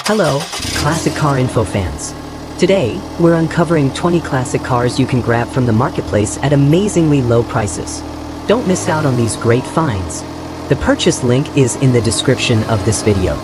Hello, classic car info fans. Today, we're uncovering 20 classic cars you can grab from the marketplace at amazingly low prices. Don't miss out on these great finds. The purchase link is in the description of this video.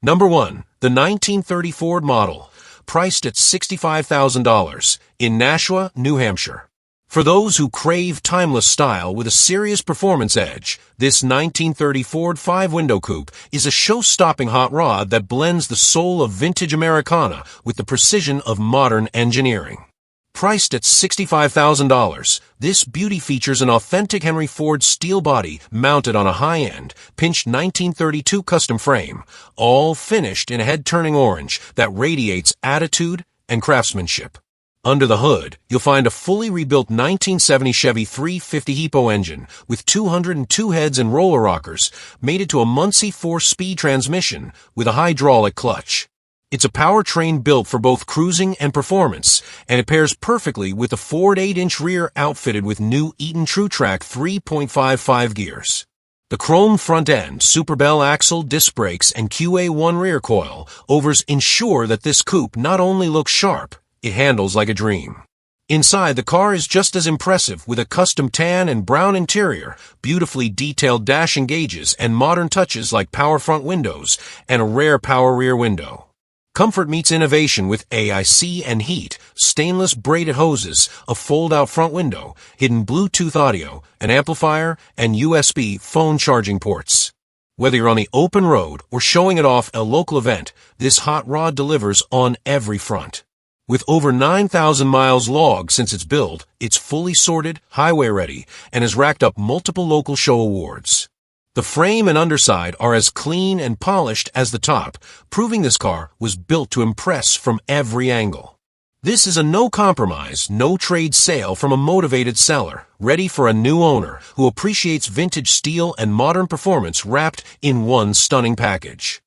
Number 1. The 1930 Ford model, priced at $65,000, in Nashua, New Hampshire. For those who crave timeless style with a serious performance edge, this 1930 Ford 5-window coupe is a show-stopping hot rod that blends the soul of vintage Americana with the precision of modern engineering. Priced at $65,000, this beauty features an authentic Henry Ford steel body mounted on a high-end, pinched 1932 custom frame, all finished in a head-turning orange that radiates attitude and craftsmanship. Under the hood, you'll find a fully rebuilt 1970 Chevy 350 Hippo engine with 202 heads and roller rockers, mated to a Muncie 4-speed transmission with a hydraulic clutch. It's a powertrain built for both cruising and performance, and it pairs perfectly with the Ford 8-inch rear outfitted with new Eaton TrueTrack 3.55 gears. The chrome front end, Super Bell axle, disc brakes, and QA1 rear coil overs ensure that this coupe not only looks sharp, it handles like a dream. Inside, the car is just as impressive with a custom tan and brown interior, beautifully detailed dashing gauges, and modern touches like power front windows and a rare power rear window. Comfort meets innovation with AIC and heat, stainless braided hoses, a fold-out front window, hidden Bluetooth audio, an amplifier, and USB phone charging ports. Whether you're on the open road or showing it off at a local event, this hot rod delivers on every front. With over 9,000 miles logged since its build, it's fully sorted, highway-ready, and has racked up multiple local show awards. The frame and underside are as clean and polished as the top, proving this car was built to impress from every angle. This is a no-compromise, no-trade sale from a motivated seller, ready for a new owner who appreciates vintage steel and modern performance wrapped in one stunning package.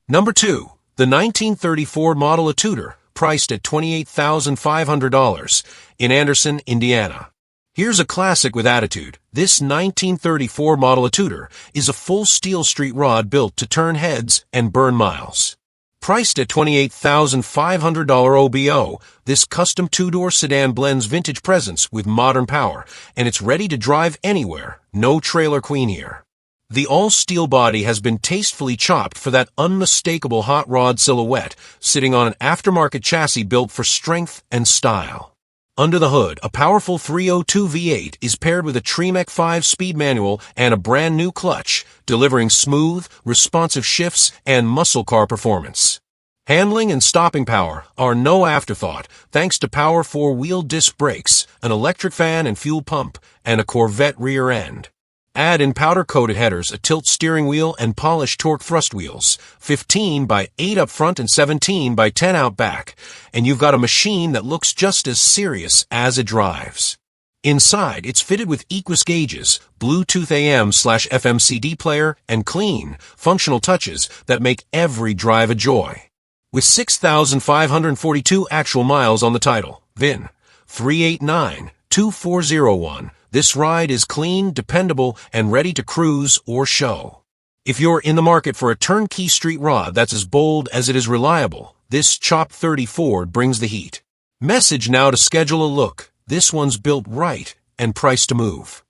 Number 2. The 1930 Ford Model Tudor, priced at $28,500, in Anderson, Indiana. Here's a classic with attitude. This 1930 Ford Model Tudor is a full steel street rod built to turn heads and burn miles. Priced at $28,500 OBO, this custom two-door sedan blends vintage presence with modern power, and it's ready to drive anywhere. No trailer queen here. The all-steel body has been tastefully chopped for that unmistakable hot rod silhouette, sitting on an aftermarket chassis built for strength and style. Under the hood, a powerful 302 V8 is paired with a Tremec 5-speed manual and a brand new clutch, delivering smooth, responsive shifts and muscle car performance. Handling and stopping power are no afterthought thanks to power 4-wheel disc brakes, an electric fan and fuel pump, and a Corvette rear end. Add in powder-coated headers, a tilt steering wheel, and polished torque thrust wheels, 15 by 8 up front and 17 by 10 out back, and you've got a machine that looks just as serious as it drives. Inside, it's fitted with Equus gauges, Bluetooth AM/FM CD player, and clean, functional touches that make every drive a joy. With 6,542 actual miles on the title, VIN 3892401, this ride is clean, dependable, and ready to cruise or show. If you're in the market for a turnkey street rod that's as bold as it is reliable, this Chop 30 Ford brings the heat. Message now to schedule a look. This one's built right and priced to move.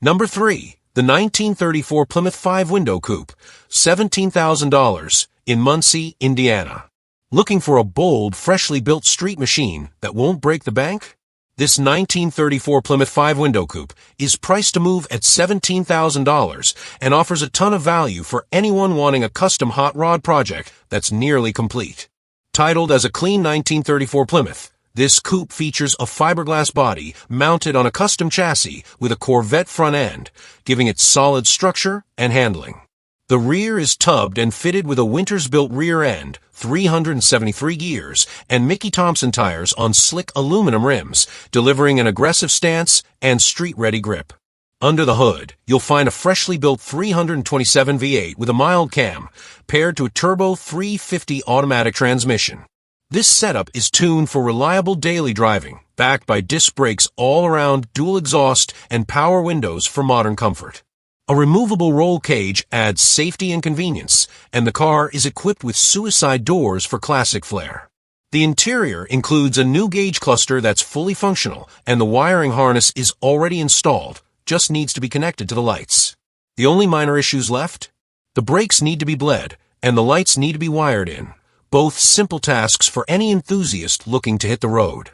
Number 3. The 1934 Plymouth 5-window coupe, $17,000, in Muncie, Indiana. Looking for a bold, freshly built street machine that won't break the bank? This 1934 Plymouth 5-window coupe is priced to move at $17,000 and offers a ton of value for anyone wanting a custom hot rod project that's nearly complete. Titled as a clean 1934 Plymouth, this coupe features a fiberglass body mounted on a custom chassis with a Corvette front end, giving it solid structure and handling. The rear is tubbed and fitted with a Winters-built rear end, 373 gears, and Mickey Thompson tires on slick aluminum rims, delivering an aggressive stance and street-ready grip. Under the hood, you'll find a freshly built 327 V8 with a mild cam, paired to a turbo 350 automatic transmission. This setup is tuned for reliable daily driving, backed by disc brakes all around, dual exhaust, and power windows for modern comfort. A removable roll cage adds safety and convenience, and the car is equipped with suicide doors for classic flair. The interior includes a new gauge cluster that's fully functional, and the wiring harness is already installed, just needs to be connected to the lights. The only minor issues left? The brakes need to be bled, and the lights need to be wired in. Both simple tasks for any enthusiast looking to hit the road.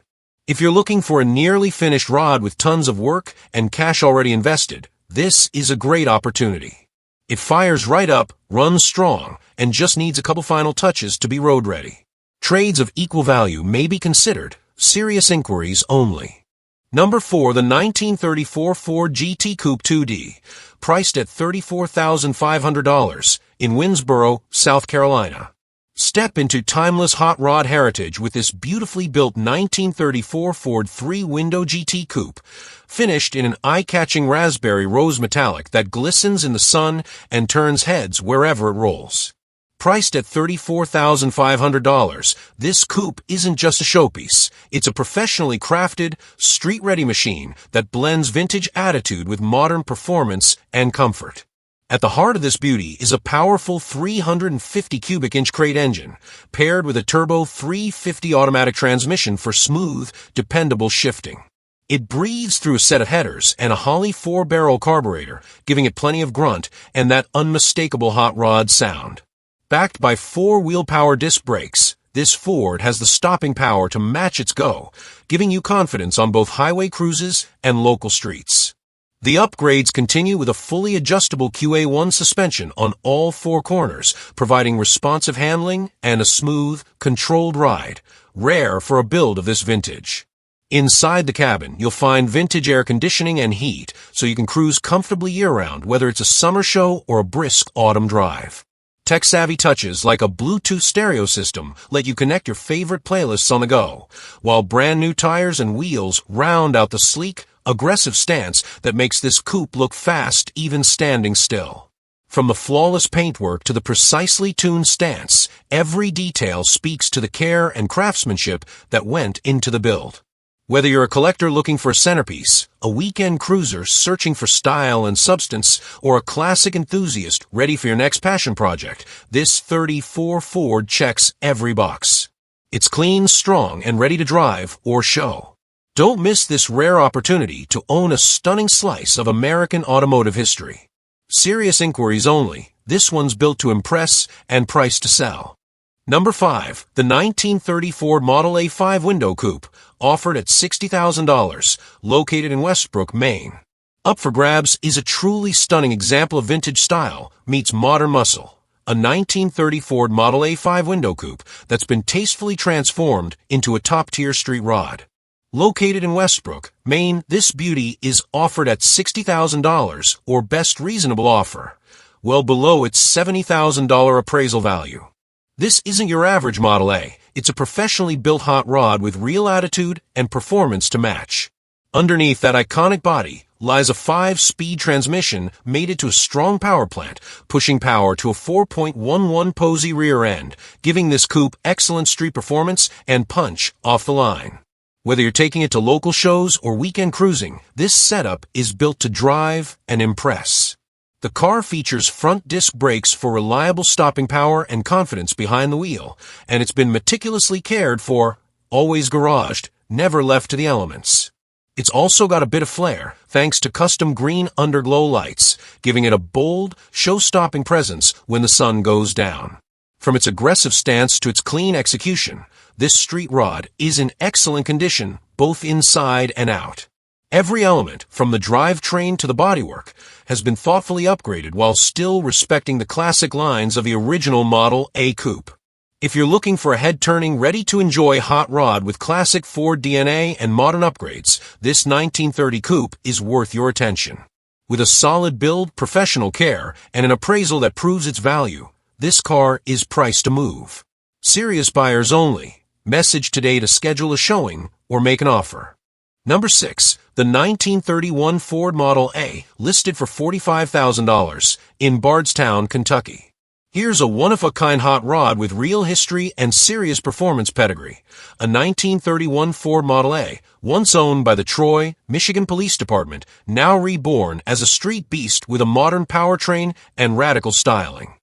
If you're looking for a nearly finished rod with tons of work and cash already invested, this is a great opportunity. It fires right up, runs strong, and just needs a couple final touches to be road ready. Trades of equal value may be considered, serious inquiries only. Number 4. The 1934 Ford GT Coupe 2D, priced at $34,500, in Winnsboro, South Carolina. Step into timeless hot rod heritage with this beautifully built 1934 Ford 3-window GT Coupe, finished in an eye-catching raspberry rose metallic that glistens in the sun and turns heads wherever it rolls. Priced at $34,500, this coupe isn't just a showpiece. It's a professionally crafted, street-ready machine that blends vintage attitude with modern performance and comfort. At the heart of this beauty is a powerful 350 cubic inch crate engine, paired with a turbo 350 automatic transmission for smooth, dependable shifting. It breathes through a set of headers and a Holley 4-barrel carburetor, giving it plenty of grunt and that unmistakable hot rod sound. Backed by 4-wheel power disc brakes, this Ford has the stopping power to match its go, giving you confidence on both highway cruises and local streets. The upgrades continue with a fully adjustable QA1 suspension on all 4 corners, providing responsive handling and a smooth, controlled ride, rare for a build of this vintage. Inside the cabin, you'll find vintage air conditioning and heat, so you can cruise comfortably year-round, whether it's a summer show or a brisk autumn drive. Tech-savvy touches like a Bluetooth stereo system let you connect your favorite playlists on the go, while brand-new tires and wheels round out the sleek, aggressive stance that makes this coupe look fast even standing still. From the flawless paintwork to the precisely tuned stance, every detail speaks to the care and craftsmanship that went into the build. Whether you're a collector looking for a centerpiece, a weekend cruiser searching for style and substance, or a classic enthusiast ready for your next passion project, this 34 Ford checks every box. It's clean, strong, and ready to drive or show. Don't miss this rare opportunity to own a stunning slice of American automotive history. Serious inquiries only. This one's built to impress and priced to sell. Number 5. The 1930 Ford Model A 5-window coupe, offered at $60,000, located in Westbrook, Maine. Up for grabs is a truly stunning example of vintage style meets modern muscle. A 1930 Ford Model A 5-window coupe that's been tastefully transformed into a top-tier street rod. Located in Westbrook, Maine, this beauty is offered at $60,000 or best reasonable offer, well below its $70,000 appraisal value. This isn't your average Model A. It's a professionally built hot rod with real attitude and performance to match. Underneath that iconic body lies a 5-speed transmission mated to a strong power plant, pushing power to a 4.11 Posey rear end, giving this coupe excellent street performance and punch off the line. Whether you're taking it to local shows or weekend cruising, this setup is built to drive and impress. The car features front disc brakes for reliable stopping power and confidence behind the wheel, and it's been meticulously cared for, always garaged, never left to the elements. It's also got a bit of flair, thanks to custom green underglow lights, giving it a bold, show-stopping presence when the sun goes down. From its aggressive stance to its clean execution, this street rod is in excellent condition, both inside and out. Every element, from the drivetrain to the bodywork, has been thoughtfully upgraded while still respecting the classic lines of the original Model A coupe. If you're looking for a head-turning, ready-to-enjoy hot rod with classic Ford DNA and modern upgrades, this 1930 coupe is worth your attention. With a solid build, professional care, and an appraisal that proves its value, this car is priced to move. Serious buyers only. Message today to schedule a showing or make an offer. Number 6. The 1931 Ford Model A, listed for $45,000, in Bardstown, Kentucky. Here's a one-of-a-kind hot rod with real history and serious performance pedigree. A 1931 Ford Model A, once owned by the Troy, Michigan Police Department, now reborn as a street beast with a modern powertrain and radical styling.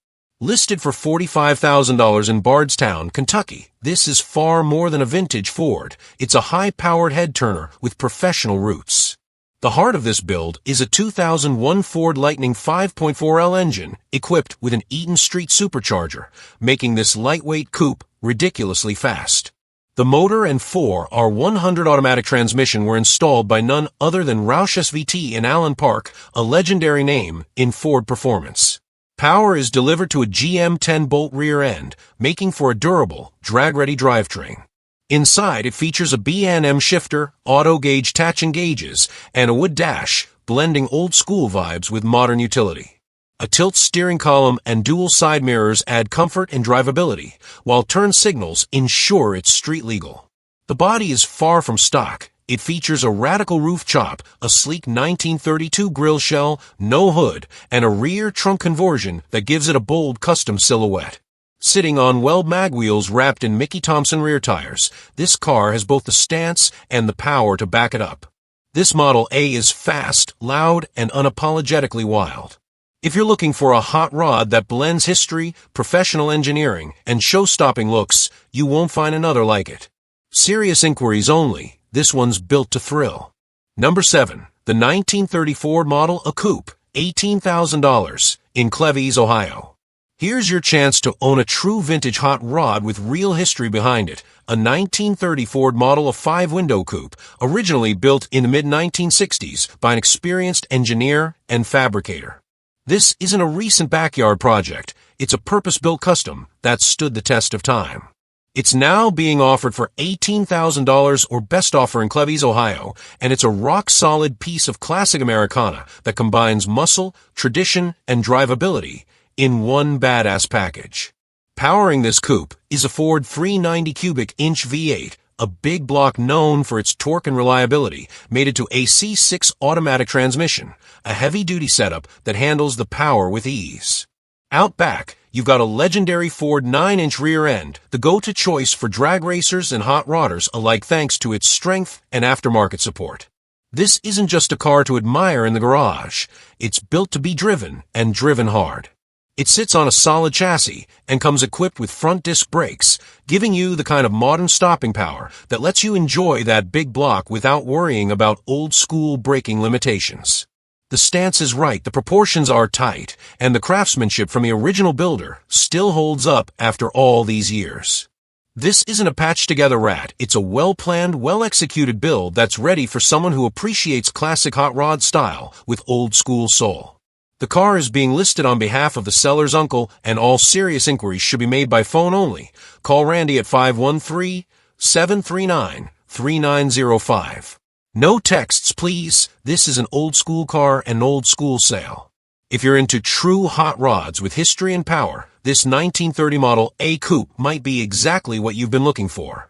Listed for $45,000 in Bardstown, Kentucky, this is far more than a vintage Ford. It's a high-powered head-turner with professional roots. The heart of this build is a 2001 Ford Lightning 5.4L engine equipped with an Eaton Street supercharger, making this lightweight coupe ridiculously fast. The motor and 4R100 automatic transmission were installed by none other than Roush SVT in Allen Park, a legendary name in Ford performance. Power is delivered to a GM 10-bolt rear end, making for a durable, drag-ready drivetrain. Inside, it features a B&M shifter, auto-gauge touch gauges, and a wood dash, blending old-school vibes with modern utility. A tilt steering column and dual side mirrors add comfort and drivability, while turn signals ensure it's street legal. The body is far from stock. It features a radical roof chop, a sleek 1932 grille shell, no hood, and a rear trunk conversion that gives it a bold custom silhouette. Sitting on weld mag wheels wrapped in Mickey Thompson rear tires, this car has both the stance and the power to back it up. This Model A is fast, loud, and unapologetically wild. If you're looking for a hot rod that blends history, professional engineering, and show-stopping looks, you won't find another like it. Serious inquiries only. This one's built to thrill. Number 7. The 1930 Ford Model A Coupe, $18,000, in Cleves, Ohio. Here's your chance to own a true vintage hot rod with real history behind it. A 1930 Ford Model A 5-window coupe, originally built in the mid-1960s by an experienced engineer and fabricator. This isn't a recent backyard project. It's a purpose-built custom that stood the test of time. It's now being offered for $18,000 or best offer in Cleves, Ohio, and it's a rock-solid piece of classic Americana that combines muscle, tradition, and drivability in one badass package. Powering this coupe is a Ford 390 cubic inch V8, a big block known for its torque and reliability, mated to a C6 automatic transmission, a heavy-duty setup that handles the power with ease. Out back, you've got a legendary Ford 9-inch rear end, the go-to choice for drag racers and hot rodders alike thanks to its strength and aftermarket support. This isn't just a car to admire in the garage. It's built to be driven and driven hard. It sits on a solid chassis and comes equipped with front disc brakes, giving you the kind of modern stopping power that lets you enjoy that big block without worrying about old-school braking limitations. The stance is right, the proportions are tight, and the craftsmanship from the original builder still holds up after all these years. This isn't a patched-together rat, it's a well-planned, well-executed build that's ready for someone who appreciates classic hot rod style with old-school soul. The car is being listed on behalf of the seller's uncle, and all serious inquiries should be made by phone only. Call Randy at 513-739-3905. No texts, please. This is an old-school car and old-school sale. If you're into true hot rods with history and power, this 1930 model A Coupe might be exactly what you've been looking for.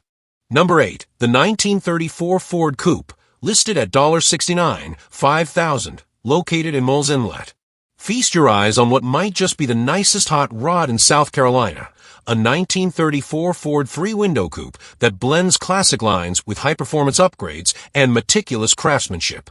Number 8. The 1934 Ford Coupe, listed at $69,000, $5,000, located in Murrells Inlet. Feast your eyes on what might just be the nicest hot rod in South Carolina, a 1934 Ford 3-window coupe that blends classic lines with high-performance upgrades and meticulous craftsmanship.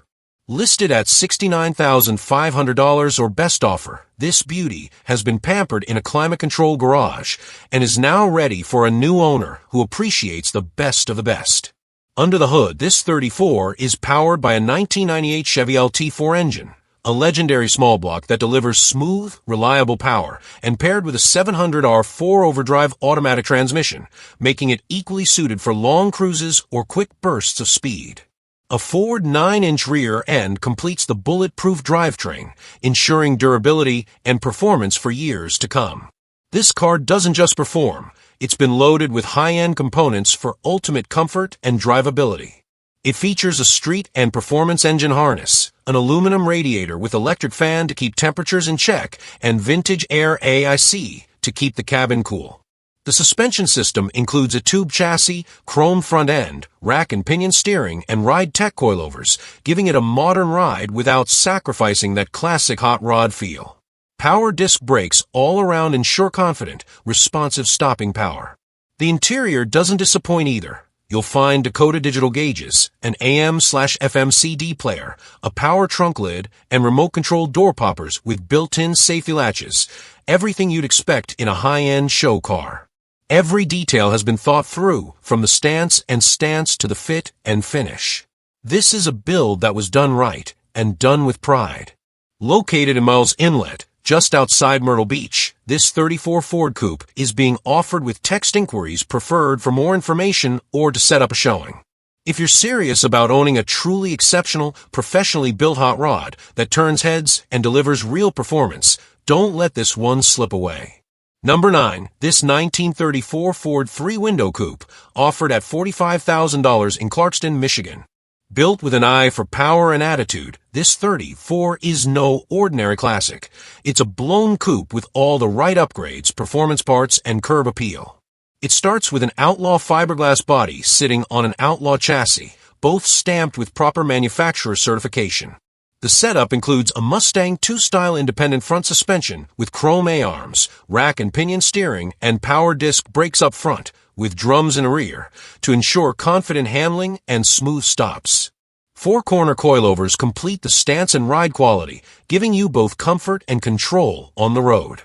Listed at $69,500 or best offer, this beauty has been pampered in a climate-controlled garage and is now ready for a new owner who appreciates the best of the best. Under the hood, this 34 is powered by a 1998 Chevy LT4 engine, a legendary small block that delivers smooth, reliable power, and paired with a 700R 4-overdrive automatic transmission, making it equally suited for long cruises or quick bursts of speed. A Ford 9-inch rear end completes the bulletproof drivetrain, ensuring durability and performance for years to come. This car doesn't just perform, it's been loaded with high-end components for ultimate comfort and drivability. It features a street and performance engine harness, an aluminum radiator with electric fan to keep temperatures in check, and vintage air AIC to keep the cabin cool. The suspension system includes a tube chassis, chrome front end, rack and pinion steering, and ride tech coilovers, giving it a modern ride without sacrificing that classic hot rod feel. Power disc brakes all around ensure confident, responsive stopping power. The interior doesn't disappoint either. You'll find Dakota digital gauges, an AM/FM CD player, a power trunk lid, and remote-controlled door poppers with built-in safety latches. Everything you'd expect in a high-end show car. Every detail has been thought through, from the stance to the fit and finish. This is a build that was done right, and done with pride. Located in Murrells Inlet, just outside Myrtle Beach, this 34 Ford Coupe is being offered with text inquiries preferred for more information or to set up a showing. If you're serious about owning a truly exceptional, professionally built hot rod that turns heads and delivers real performance, don't let this one slip away. Number 9. This 1934 Ford 3-window coupe, offered at $45,000 in Clarkston, Michigan. Built with an eye for power and attitude, this 34 is no ordinary classic. It's a blown coupe with all the right upgrades, performance parts, and curb appeal. It starts with an Outlaw fiberglass body sitting on an Outlaw chassis, both stamped with proper manufacturer certification. The setup includes a Mustang 2-style independent front suspension with chrome A-arms, rack and pinion steering, and power disc brakes up front, with drums in the rear, to ensure confident handling and smooth stops. 4-corner coilovers complete the stance and ride quality, giving you both comfort and control on the road.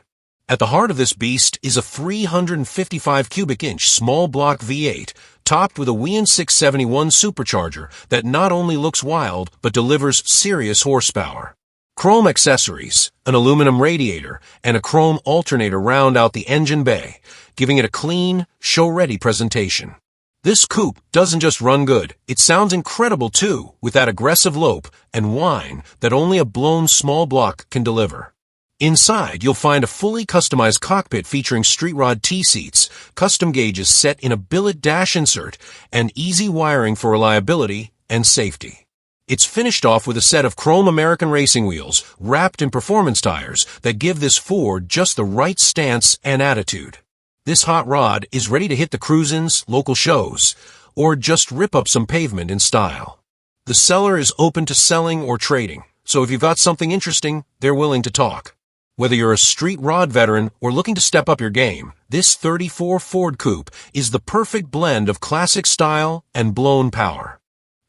At the heart of this beast is a 355 cubic inch small block V8, topped with a Willys 671 supercharger that not only looks wild, but delivers serious horsepower. Chrome accessories, an aluminum radiator, and a chrome alternator round out the engine bay, giving it a clean, show-ready presentation. This coupe doesn't just run good, it sounds incredible too, with that aggressive lope and whine that only a blown small block can deliver. Inside, you'll find a fully customized cockpit featuring street rod T-seats, custom gauges set in a billet dash insert, and easy wiring for reliability and safety. It's finished off with a set of chrome American racing wheels wrapped in performance tires that give this Ford just the right stance and attitude. This hot rod is ready to hit the cruise-ins, local shows, or just rip up some pavement in style. The seller is open to selling or trading, so if you've got something interesting, they're willing to talk. Whether you're a street rod veteran or looking to step up your game, this 34 Ford Coupe is the perfect blend of classic style and blown power.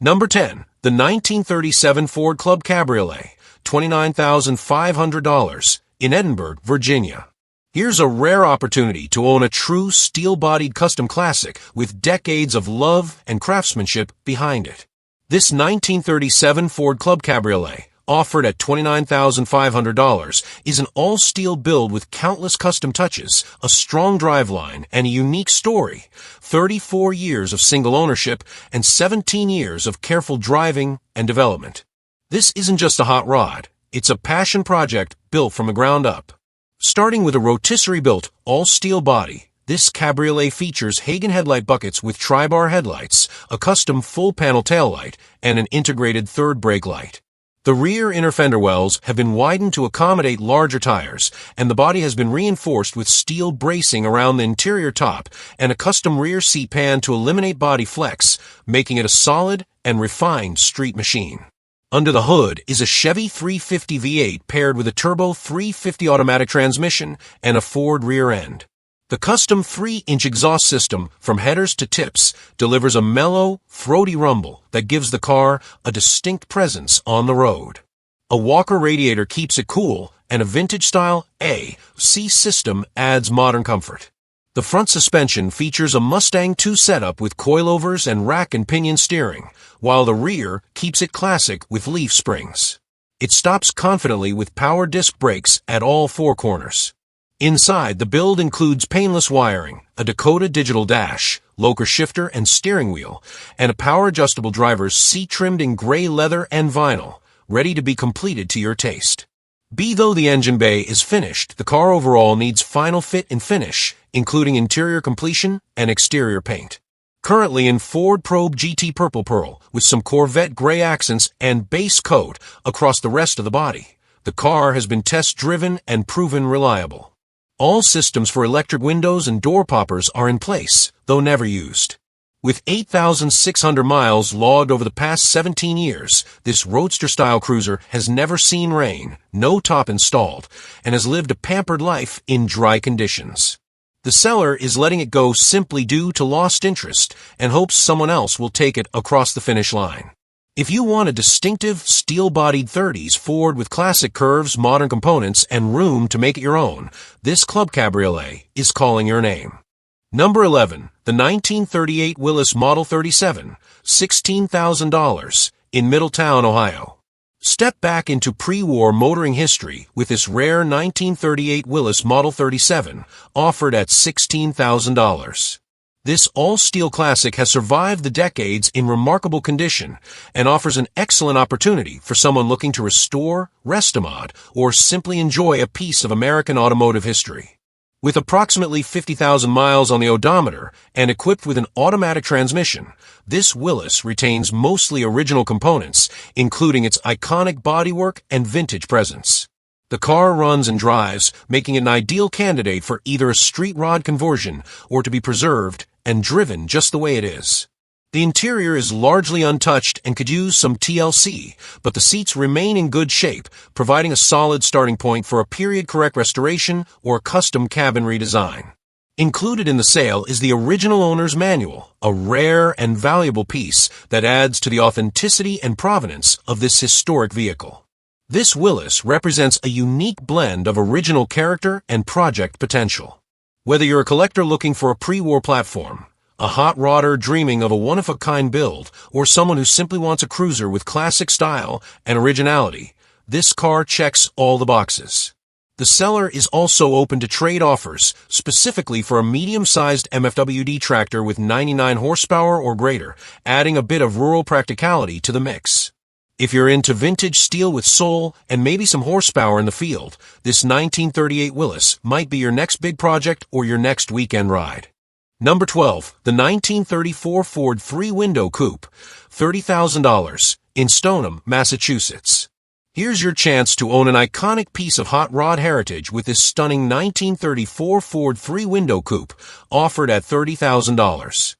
Number 10. The 1937 Ford Club Cabriolet, $29,500, in Edinburg, Virginia. Here's a rare opportunity to own a true steel-bodied custom classic with decades of love and craftsmanship behind it. This 1937 Ford Club Cabriolet, offered at $29,500, is an all-steel build with countless custom touches, a strong driveline, and a unique story. 34 years of single ownership and 17 years of careful driving and development. This isn't just a hot rod. It's a passion project built from the ground up. Starting with a rotisserie-built, all-steel body, this Cabriolet features Hagen headlight buckets with tri-bar headlights, a custom full-panel taillight, and an integrated third brake light. The rear inner fender wells have been widened to accommodate larger tires, and the body has been reinforced with steel bracing around the interior top and a custom rear seat pan to eliminate body flex, making it a solid and refined street machine. Under the hood is a Chevy 350 V8 paired with a turbo 350 automatic transmission and a Ford rear end. The custom 3-inch exhaust system, from headers to tips, delivers a mellow, throaty rumble that gives the car a distinct presence on the road. A Walker radiator keeps it cool, and a vintage-style AC system adds modern comfort. The front suspension features a Mustang 2 setup with coilovers and rack and pinion steering, while the rear keeps it classic with leaf springs. It stops confidently with power disc brakes at all four corners. Inside, the build includes painless wiring, a Dakota digital dash, local shifter and steering wheel, and a power-adjustable driver's seat trimmed in gray leather and vinyl, ready to be completed to your taste. Though the engine bay is finished, the car overall needs final fit and finish, including interior completion and exterior paint. Currently in Ford Probe GT Purple Pearl, with some Corvette gray accents and base coat across the rest of the body, the car has been test-driven and proven reliable. All systems for electric windows and door poppers are in place, though never used. With 8,600 miles logged over the past 17 years, this roadster-style cruiser has never seen rain, no top installed, and has lived a pampered life in dry conditions. The seller is letting it go simply due to lost interest and hopes someone else will take it across the finish line. If you want a distinctive, steel-bodied 30s Ford with classic curves, modern components, and room to make it your own, this Club Cabriolet is calling your name. Number 11, the 1938 Willys Model 37, $16,000, in Middletown, Ohio. Step back into pre-war motoring history with this rare 1938 Willys Model 37, offered at $16,000. This all-steel classic has survived the decades in remarkable condition and offers an excellent opportunity for someone looking to restore, rest-a-mod, or simply enjoy a piece of American automotive history. With approximately 50,000 miles on the odometer and equipped with an automatic transmission, this Willys retains mostly original components, including its iconic bodywork and vintage presence. The car runs and drives, making it an ideal candidate for either a street rod conversion or to be preserved and driven just the way it is. The interior is largely untouched and could use some TLC, but the seats remain in good shape, providing a solid starting point for a period-correct restoration or custom cabin redesign. Included in the sale is the original owner's manual, a rare and valuable piece that adds to the authenticity and provenance of this historic vehicle. This Willys represents a unique blend of original character and project potential. Whether you're a collector looking for a pre-war platform, a hot rodder dreaming of a one-of-a-kind build, or someone who simply wants a cruiser with classic style and originality, this car checks all the boxes. The seller is also open to trade offers, specifically for a medium-sized MFWD tractor with 99 horsepower or greater, adding a bit of rural practicality to the mix. If you're into vintage steel with soul and maybe some horsepower in the field, this 1938 Willys might be your next big project or your next weekend ride. Number 12, the 1934 Ford 3-window coupe, $30,000, in Stoneham, Massachusetts. Here's your chance to own an iconic piece of hot rod heritage with this stunning 1934 Ford 3-window coupe, offered at $30,000.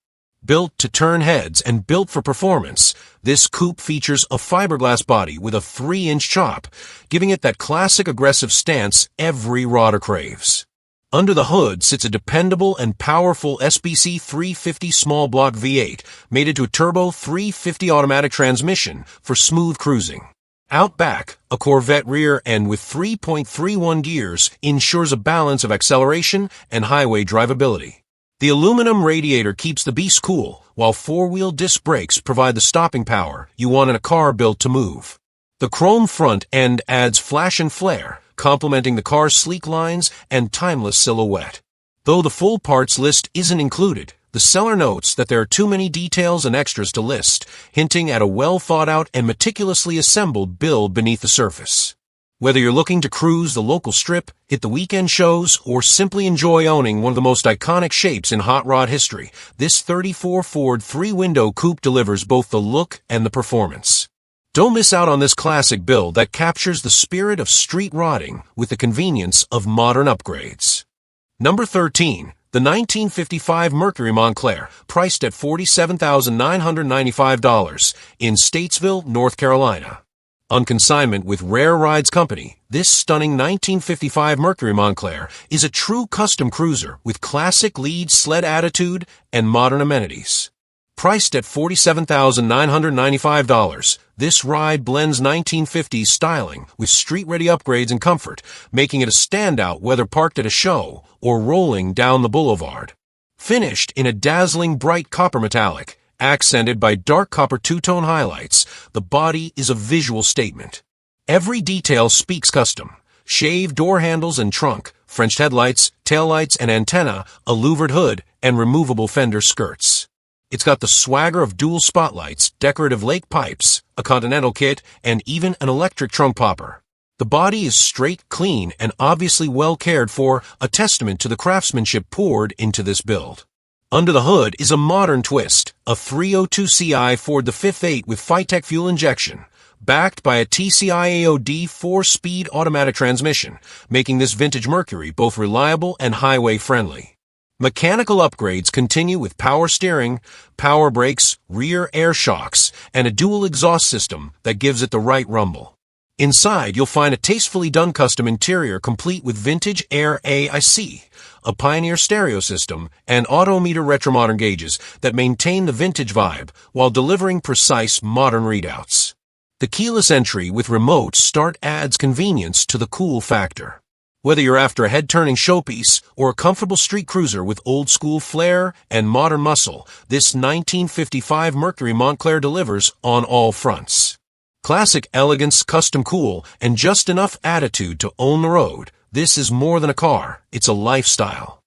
Built to turn heads and built for performance, this coupe features a fiberglass body with a 3-inch chop, giving it that classic aggressive stance every rodder craves. Under the hood sits a dependable and powerful SBC 350 small block V8, mated to a turbo 350 automatic transmission for smooth cruising. Out back, a Corvette rear end with 3.31 gears ensures a balance of acceleration and highway drivability. The aluminum radiator keeps the beast cool, while 4-wheel disc brakes provide the stopping power you want in a car built to move. The chrome front end adds flash and flare, complementing the car's sleek lines and timeless silhouette. Though the full parts list isn't included, the seller notes that there are too many details and extras to list, hinting at a well-thought-out and meticulously assembled build beneath the surface. Whether you're looking to cruise the local strip, hit the weekend shows, or simply enjoy owning one of the most iconic shapes in hot rod history, this 34 Ford 3-window coupe delivers both the look and the performance. Don't miss out on this classic build that captures the spirit of street rodding with the convenience of modern upgrades. Number 13. The 1955 Mercury Montclair, priced at $47,995 in Statesville, North Carolina. On consignment with Rare Rides Company, this stunning 1955 Mercury Montclair is a true custom cruiser with classic lead sled attitude and modern amenities. Priced at $47,995, this ride blends 1950s styling with street-ready upgrades and comfort, making it a standout whether parked at a show or rolling down the boulevard. Finished in a dazzling bright copper metallic, accented by dark copper two-tone highlights, the body is a visual statement. Every detail speaks custom. Shaved door handles and trunk, French headlights, taillights and antenna, a louvered hood, and removable fender skirts. It's got the swagger of dual spotlights, decorative lake pipes, a Continental kit, and even an electric trunk popper. The body is straight, clean, and obviously well cared for, a testament to the craftsmanship poured into this build. Under the hood is a modern twist, a 302 Ci Ford the 5.8 with Phytec fuel injection, backed by a TCI AOD 4-speed automatic transmission, making this vintage Mercury both reliable and highway-friendly. Mechanical upgrades continue with power steering, power brakes, rear air shocks, and a dual exhaust system that gives it the right rumble. Inside, you'll find a tastefully done custom interior complete with vintage Air AIC, a Pioneer stereo system, and Autometer retromodern gauges that maintain the vintage vibe while delivering precise modern readouts. The keyless entry with remote start adds convenience to the cool factor. Whether you're after a head-turning showpiece or a comfortable street cruiser with old-school flair and modern muscle, this 1955 Mercury Montclair delivers on all fronts. Classic elegance, custom cool, and just enough attitude to own the road. This is more than a car, it's a lifestyle.